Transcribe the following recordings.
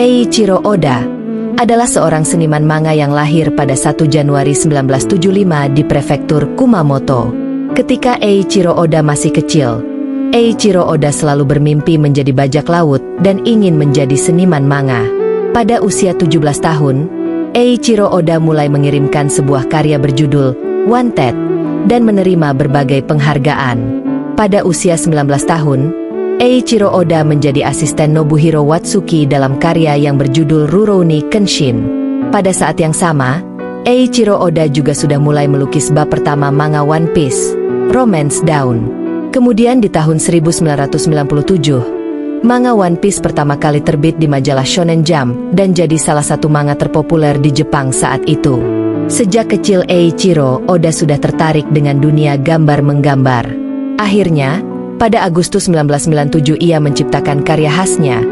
Eiichiro Oda adalah seorang seniman manga yang lahir pada 1 Januari 1975 di prefektur Kumamoto. Ketika Eiichiro Oda masih kecil, Eiichiro Oda selalu bermimpi menjadi bajak laut dan ingin menjadi seniman manga. Pada usia 17 tahun, Eiichiro Oda mulai mengirimkan sebuah karya berjudul Wanted dan menerima berbagai penghargaan. Pada usia 19 tahun, Eiichiro Oda menjadi asisten Nobuhiro Watsuki dalam karya yang berjudul Rurouni Kenshin. Pada saat yang sama, Eiichiro Oda juga sudah mulai melukis bab pertama manga One Piece, Romance Dawn. Kemudian di tahun 1997, manga One Piece pertama kali terbit di majalah Shonen Jump dan jadi salah satu manga terpopuler di Jepang saat itu. Sejak kecil Eiichiro Oda sudah tertarik dengan dunia gambar menggambar. Akhirnya, pada Agustus 1997 ia menciptakan karya khasnya,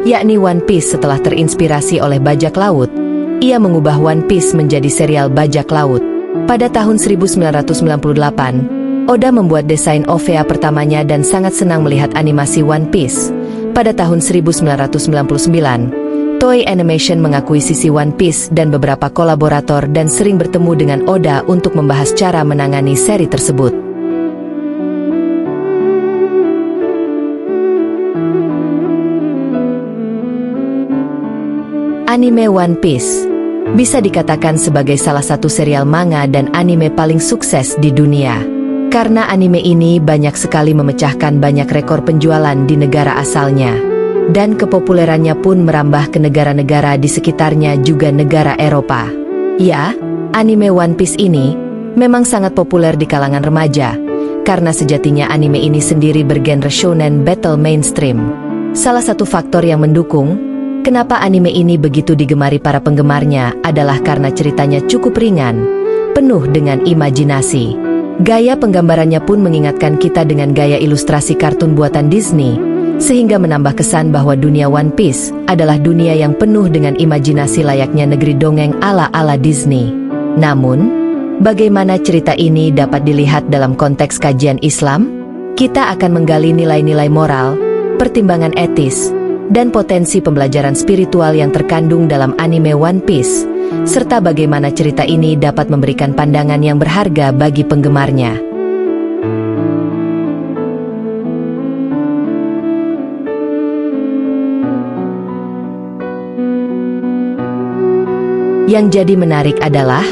yakni One Piece. Setelah terinspirasi oleh bajak laut, ia mengubah One Piece menjadi serial bajak laut. Pada tahun 1998, Oda membuat desain OVA pertamanya dan sangat senang melihat animasi One Piece. Pada tahun 1999, Toei Animation mengakuisisi One Piece dan beberapa kolaborator dan sering bertemu dengan Oda untuk membahas cara menangani seri tersebut. Anime One Piece bisa dikatakan sebagai salah satu serial manga dan anime paling sukses di dunia. Karena anime ini banyak sekali memecahkan banyak rekor penjualan di negara asalnya. Dan kepopulerannya pun merambah ke negara-negara di sekitarnya, juga negara Eropa. Ya, anime One Piece ini memang sangat populer di kalangan remaja, karena sejatinya anime ini sendiri bergenre shonen battle mainstream. Salah satu faktor yang mendukung kenapa anime ini begitu digemari para penggemarnya adalah karena ceritanya cukup ringan, penuh dengan imajinasi. Gaya penggambarannya pun mengingatkan kita dengan gaya ilustrasi kartun buatan Disney, sehingga menambah kesan bahwa dunia One Piece adalah dunia yang penuh dengan imajinasi layaknya negeri dongeng ala-ala Disney. Namun, bagaimana cerita ini dapat dilihat dalam konteks kajian Islam? Kita akan menggali nilai-nilai moral, pertimbangan etis, dan potensi pembelajaran spiritual yang terkandung dalam anime One Piece, serta bagaimana cerita ini dapat memberikan pandangan yang berharga bagi penggemarnya. Yang jadi menarik adalah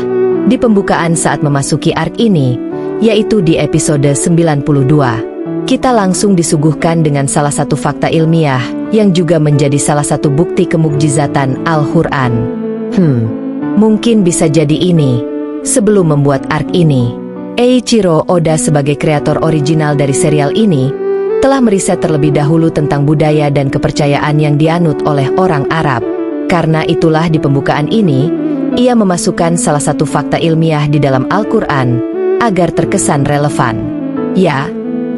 di pembukaan saat memasuki arc ini, yaitu di episode 92. Kita langsung disuguhkan dengan salah satu fakta ilmiah yang juga menjadi salah satu bukti kemukjizatan Al-Quran. Mungkin bisa jadi ini. Sebelum membuat arc ini, Eiichiro Oda sebagai kreator original dari serial ini telah meriset terlebih dahulu tentang budaya dan kepercayaan yang dianut oleh orang Arab. Karena itulah di pembukaan ini, ia memasukkan salah satu fakta ilmiah di dalam Al-Quran agar terkesan relevan. Ya,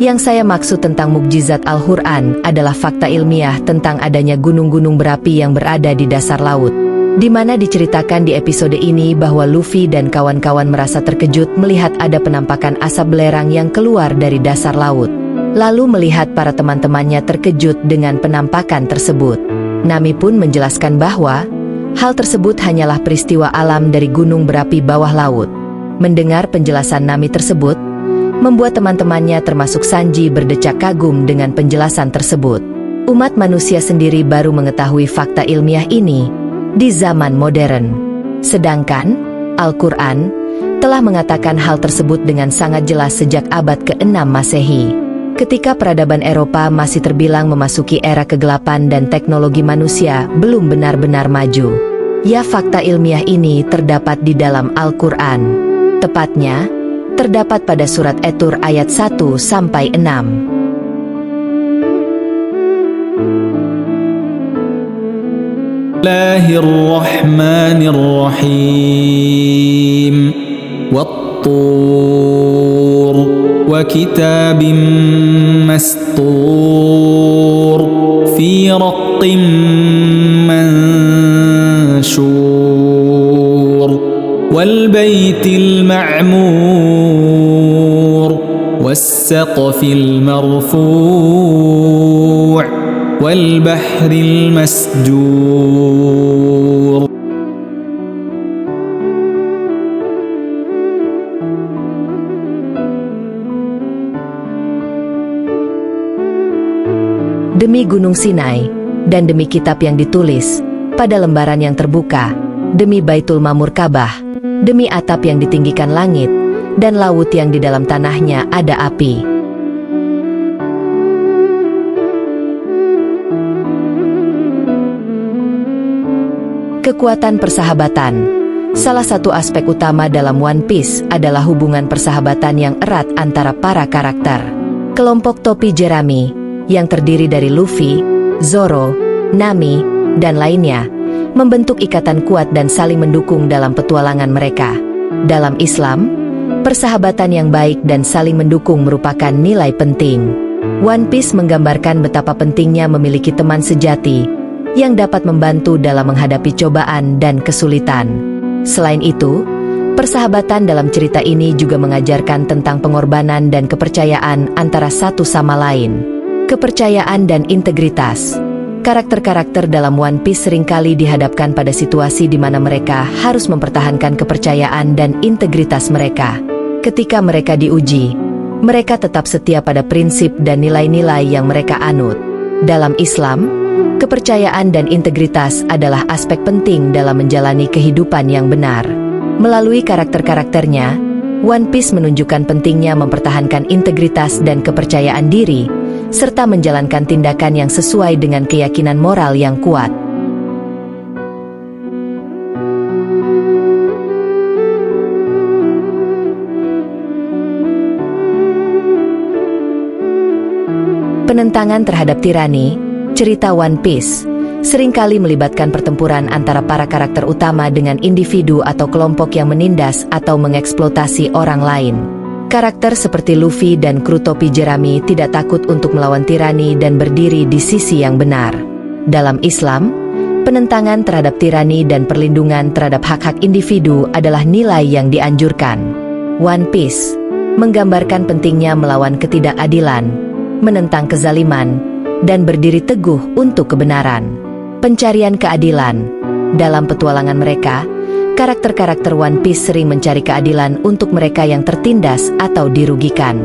yang saya maksud tentang mukjizat Al-Quran adalah fakta ilmiah tentang adanya gunung-gunung berapi yang berada di dasar laut. Di mana diceritakan di episode ini bahwa Luffy dan kawan-kawan merasa terkejut melihat ada penampakan asap belerang yang keluar dari dasar laut. Lalu melihat para teman-temannya terkejut dengan penampakan tersebut. Nami pun menjelaskan bahwa hal tersebut hanyalah peristiwa alam dari gunung berapi bawah laut. Mendengar penjelasan Nami tersebut, membuat teman-temannya termasuk Sanji berdecak kagum dengan penjelasan tersebut. Umat manusia sendiri baru mengetahui fakta ilmiah ini di zaman modern. Sedangkan Al-Quran telah mengatakan hal tersebut dengan sangat jelas sejak abad ke-6 Masehi. Ketika peradaban Eropa masih terbilang memasuki era kegelapan dan teknologi manusia belum benar-benar maju. Ya, fakta ilmiah ini terdapat di dalam Al-Quran. Tepatnya, terdapat pada surat At-Tur ayat 1-6. Bismillahirrahmanirrahim. Wat-Tur wa kitabim mastur fi raqqim manshur wal baitil ma'mur was saqfil marfu' والبحر المسجور Demi Gunung Sinai, dan demi kitab yang ditulis pada lembaran yang terbuka, demi Baitul Mamur Ka'bah, demi atap yang ditinggikan langit, dan laut yang di dalam tanahnya ada api. Kekuatan persahabatan. Salah satu aspek utama dalam One Piece adalah hubungan persahabatan yang erat antara para karakter. Kelompok topi jerami, yang terdiri dari Luffy, Zoro, Nami, dan lainnya, membentuk ikatan kuat dan saling mendukung dalam petualangan mereka. Dalam Islam, persahabatan yang baik dan saling mendukung merupakan nilai penting. One Piece menggambarkan betapa pentingnya memiliki teman sejati yang dapat membantu dalam menghadapi cobaan dan kesulitan. Selain itu, persahabatan dalam cerita ini juga mengajarkan tentang pengorbanan dan kepercayaan antara satu sama lain. Kepercayaan dan integritas. Karakter-karakter dalam One Piece seringkali dihadapkan pada situasi di mana mereka harus mempertahankan kepercayaan dan integritas mereka. Ketika mereka diuji, mereka tetap setia pada prinsip dan nilai-nilai yang mereka anut. Dalam Islam, kepercayaan dan integritas adalah aspek penting dalam menjalani kehidupan yang benar. Melalui karakter-karakternya, One Piece menunjukkan pentingnya mempertahankan integritas dan kepercayaan diri, serta menjalankan tindakan yang sesuai dengan keyakinan moral yang kuat. Penentangan terhadap tirani. Cerita One Piece seringkali melibatkan pertempuran antara para karakter utama dengan individu atau kelompok yang menindas atau mengeksploitasi orang lain. Karakter seperti Luffy dan kru topi jerami tidak takut untuk melawan tirani dan berdiri di sisi yang benar. Dalam Islam, penentangan terhadap tirani dan perlindungan terhadap hak-hak individu adalah nilai yang dianjurkan. One Piece menggambarkan pentingnya melawan ketidakadilan, menentang kezaliman, dan berdiri teguh untuk kebenaran. Pencarian keadilan. Dalam petualangan mereka, karakter-karakter One Piece sering mencari keadilan untuk mereka yang tertindas atau dirugikan.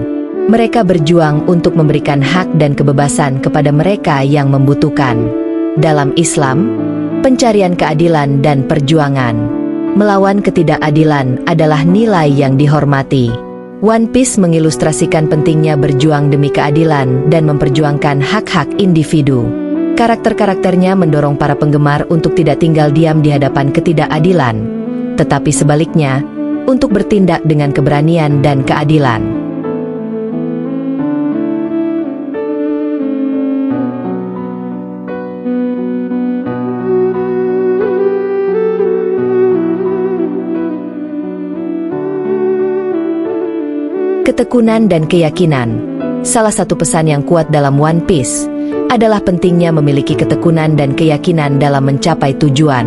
Mereka berjuang untuk memberikan hak dan kebebasan kepada mereka yang membutuhkan. Dalam Islam, pencarian keadilan dan perjuangan melawan ketidakadilan adalah nilai yang dihormati. One Piece mengilustrasikan pentingnya berjuang demi keadilan dan memperjuangkan hak-hak individu. Karakter-karakternya mendorong para penggemar untuk tidak tinggal diam di hadapan ketidakadilan, tetapi sebaliknya, untuk bertindak dengan keberanian dan keadilan. Ketekunan dan keyakinan. Salah satu pesan yang kuat dalam One Piece adalah pentingnya memiliki ketekunan dan keyakinan dalam mencapai tujuan.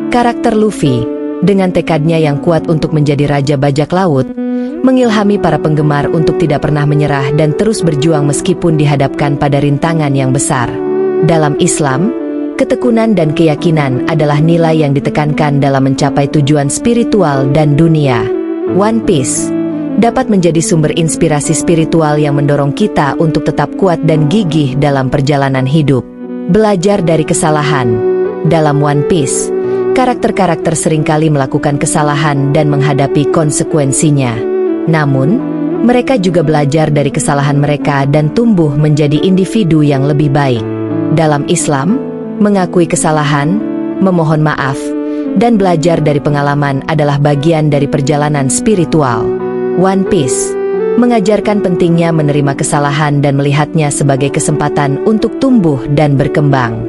Karakter Luffy, dengan tekadnya yang kuat untuk menjadi Raja Bajak Laut, mengilhami para penggemar untuk tidak pernah menyerah dan terus berjuang meskipun dihadapkan pada rintangan yang besar. Dalam Islam, ketekunan dan keyakinan adalah nilai yang ditekankan dalam mencapai tujuan spiritual dan dunia. One Piece dapat menjadi sumber inspirasi spiritual yang mendorong kita untuk tetap kuat dan gigih dalam perjalanan hidup. Belajar dari kesalahan. Dalam One Piece, karakter-karakter seringkali melakukan kesalahan dan menghadapi konsekuensinya. Namun, mereka juga belajar dari kesalahan mereka dan tumbuh menjadi individu yang lebih baik. Dalam Islam, mengakui kesalahan, memohon maaf, dan belajar dari pengalaman adalah bagian dari perjalanan spiritual. One Piece mengajarkan pentingnya menerima kesalahan dan melihatnya sebagai kesempatan untuk tumbuh dan berkembang.